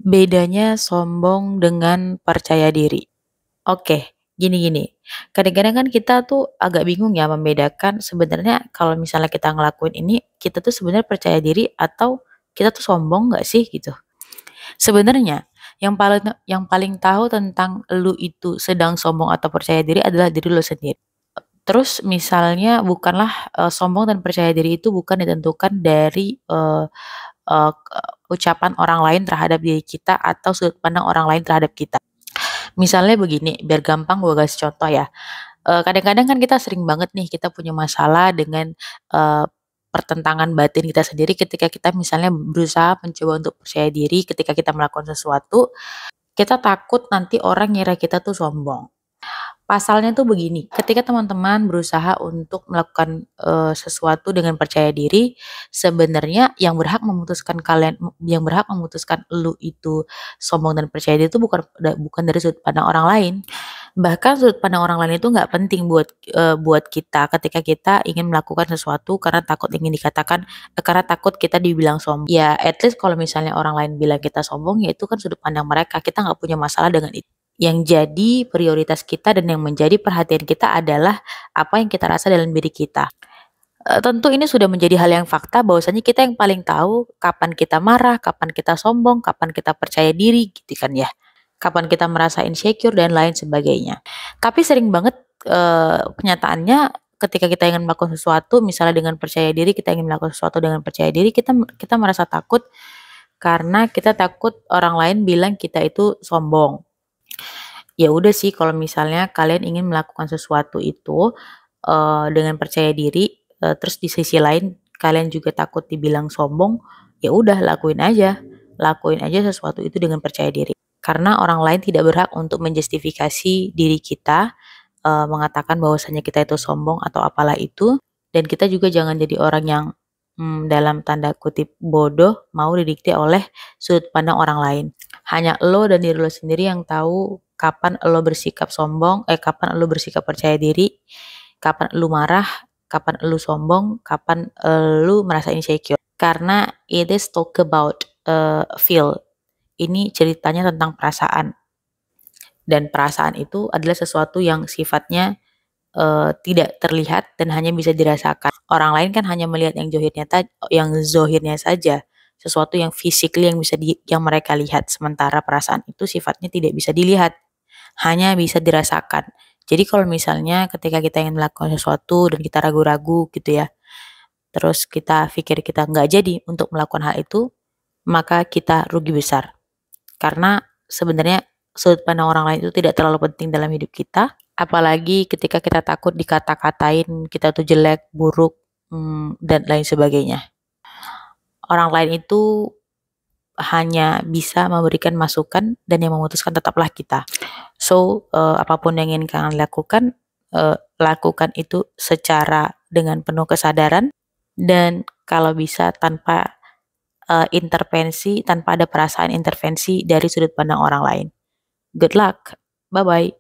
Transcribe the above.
Bedanya sombong dengan percaya diri. Oke, gini-gini. Kadang-kadang kan kita tuh agak bingung ya membedakan sebenarnya kalau misalnya kita ngelakuin ini, kita tuh sebenarnya percaya diri atau kita tuh sombong nggak sih gitu. Sebenarnya yang paling tahu tentang lu itu sedang sombong atau percaya diri adalah diri lu sendiri. Terus misalnya bukanlah, sombong dan percaya diri itu bukan ditentukan dari, ucapan orang lain terhadap diri kita atau sudut pandang orang lain terhadap kita. Misalnya begini, biar gampang gue kasih contoh ya, kadang-kadang kan kita sering banget nih kita punya masalah dengan, eee, pertentangan batin kita sendiri ketika kita misalnya berusaha mencoba untuk percaya diri ketika kita melakukan sesuatu, kita takut nanti orang ngira kita tuh sombong. Pasalnya tuh begini, ketika teman-teman berusaha untuk melakukan, sesuatu dengan percaya diri, sebenarnya yang berhak memutuskan lu itu sombong dan percaya diri itu bukan dari sudut pandang orang lain. Bahkan sudut pandang orang lain itu nggak penting buat kita ketika kita ingin melakukan sesuatu karena takut kita dibilang sombong. Ya at least kalau misalnya orang lain bilang kita sombong, ya itu kan sudut pandang mereka, kita nggak punya masalah dengan itu. Yang jadi prioritas kita dan yang menjadi perhatian kita adalah apa yang kita rasa dalam diri kita. Tentu ini sudah menjadi hal yang fakta bahwasanya kita yang paling tahu kapan kita marah, kapan kita sombong, kapan kita percaya diri gitu kan ya. Kapan kita merasa insecure dan lain sebagainya. Tapi sering banget, kenyataannya ketika kita ingin melakukan sesuatu misalnya dengan percaya diri, kita ingin melakukan sesuatu dengan percaya diri, kita kita merasa takut karena kita takut orang lain bilang kita itu sombong. Ya udah sih kalau misalnya kalian ingin melakukan sesuatu itu, dengan percaya diri, terus di sisi lain kalian juga takut dibilang sombong, ya udah lakuin aja sesuatu itu dengan percaya diri. Karena orang lain tidak berhak untuk menjustifikasi diri kita, mengatakan bahwasanya kita itu sombong atau apalah itu, dan kita juga jangan jadi orang yang, dalam tanda kutip "bodoh" mau didikte oleh sudut pandang orang lain. Hanya lo dan diri lo sendiri yang tahu kapan lo bersikap percaya diri, kapan lo marah, kapan lo sombong, kapan, lu merasa insecure. Karena it is talk about, feel. Ini ceritanya tentang perasaan, dan perasaan itu adalah sesuatu yang sifatnya, tidak terlihat dan hanya bisa dirasakan. Orang lain kan hanya melihat yang zohirnya saja, sesuatu yang physically yang mereka lihat, sementara perasaan itu sifatnya tidak bisa dilihat, hanya bisa dirasakan. Jadi kalau misalnya ketika kita ingin melakukan sesuatu dan kita ragu-ragu gitu ya, terus kita pikir kita nggak jadi untuk melakukan hal itu, maka kita rugi besar. Karena sebenarnya sudut pandang orang lain itu tidak terlalu penting dalam hidup kita, apalagi ketika kita takut dikata-katain kita tuh jelek, buruk, dan lain sebagainya. Orang lain itu hanya bisa memberikan masukan dan yang memutuskan tetaplah kita. So, apapun yang ingin kalian lakukan, lakukan itu secara dengan penuh kesadaran dan kalau bisa tanpa tanpa ada perasaan intervensi dari sudut pandang orang lain. Good luck. Bye-bye.